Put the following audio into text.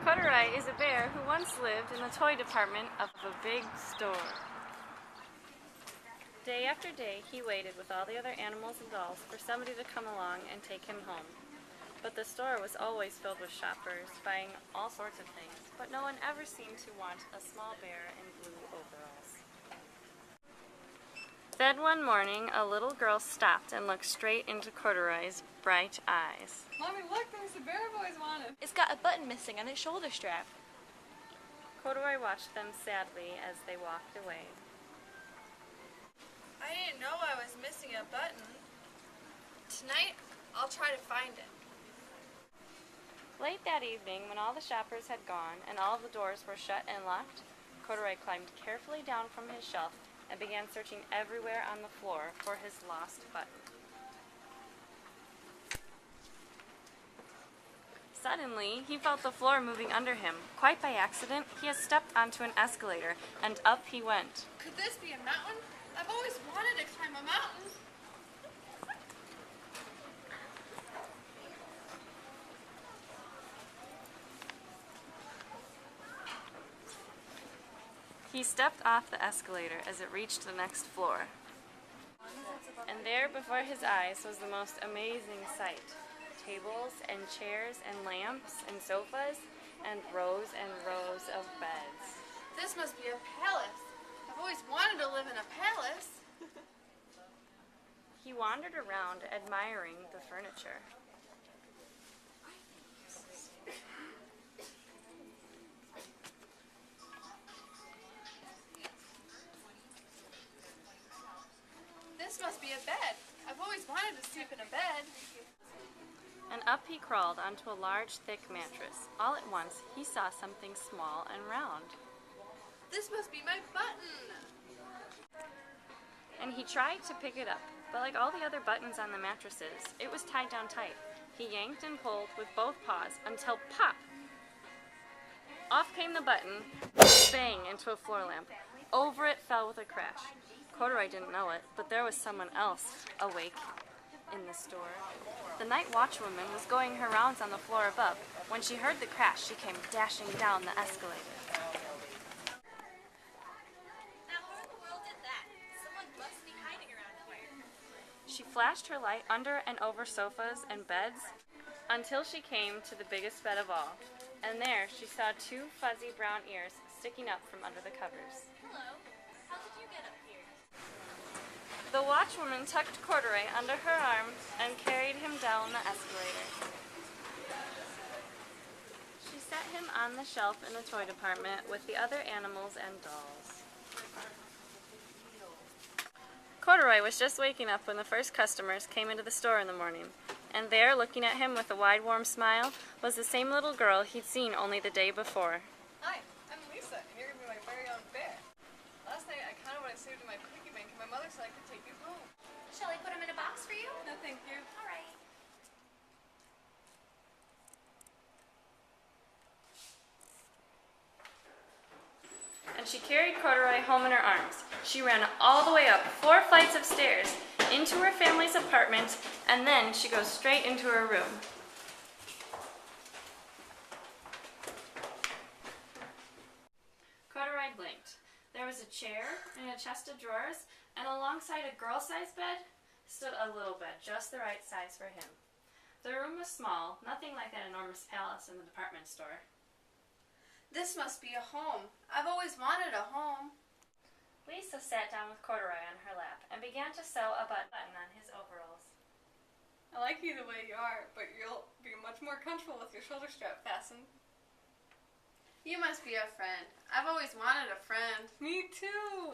Corduroy is a bear who once lived in the toy department of a big store. Day after day, he waited with all the other animals and dolls for somebody to come along and take him home. But the store was always filled with shoppers, buying all sorts of things, but no one ever seemed to want a small bear in blue overalls. Then one morning, a little girl stopped and looked straight into Corduroy's bright eyes. Mommy, look, there's the bear I've always wanted. It's got a button missing on its shoulder strap. Corduroy watched them sadly as they walked away. I didn't know I was missing a button. Tonight, I'll try to find it. Late that evening, when all the shoppers had gone and all the doors were shut and locked, Corduroy climbed carefully down from his shelf and began searching everywhere on the floor for his lost button. Suddenly, he felt the floor moving under him. Quite by accident, he had stepped onto an escalator, and up he went. Could this be a mountain? I've always wanted to climb a mountain. He stepped off the escalator as it reached the next floor. And there before his eyes was the most amazing sight. Tables and chairs and lamps and sofas and rows of beds. This must be a palace. I've always wanted to live in a palace. He wandered around admiring the furniture. This must be a bed. I've always wanted to sleep in a bed. And up he crawled onto a large, thick mattress. All at once, he saw something small and round. This must be my button. And he tried to pick it up, but like all the other buttons on the mattresses, it was tied down tight. He yanked and pulled with both paws until pop! Off came the button, bang into a floor lamp. Over it fell with a crash. Corduroy didn't know it, but there was someone else awake in the store. The night watchwoman was going her rounds on the floor above. When she heard the crash, she came dashing down the escalator. Now, who in the world did that? Someone must be hiding around here. She flashed her light under and over sofas and beds until she came to the biggest bed of all. And there she saw two fuzzy brown ears sticking up from under the covers. Hello. How did you get up here? The watchwoman tucked Corduroy under her arm and carried him down the escalator. She set him on the shelf in the toy department with the other animals and dolls. Corduroy was just waking up when the first customers came into the store in the morning. And there, looking at him with a wide, warm smile, was the same little girl he'd seen only the day before. Hi, I'm Lisa, and you're going to be my very own bear. Last night, I counted what I saved in my piggy bank, and my mother said I could take you home. Shall I put him in a box for you? No, thank you. All right. And she carried Corduroy home in her arms. She ran all the way up 4 flights of stairs into her family's apartment, and then she goes straight into her room. Corduroy blinked. There was a chair and a chest of drawers, and alongside a girl-sized bed stood a little bed, just the right size for him. The room was small, nothing like that enormous palace in the department store. This must be a home. I've always wanted a home. Lisa sat down with Corduroy on her lap and began to sew a button on his overalls. I like you the way you are, but you'll be much more comfortable with your shoulder strap fastened. You must be a friend. I've always wanted a friend. Me too.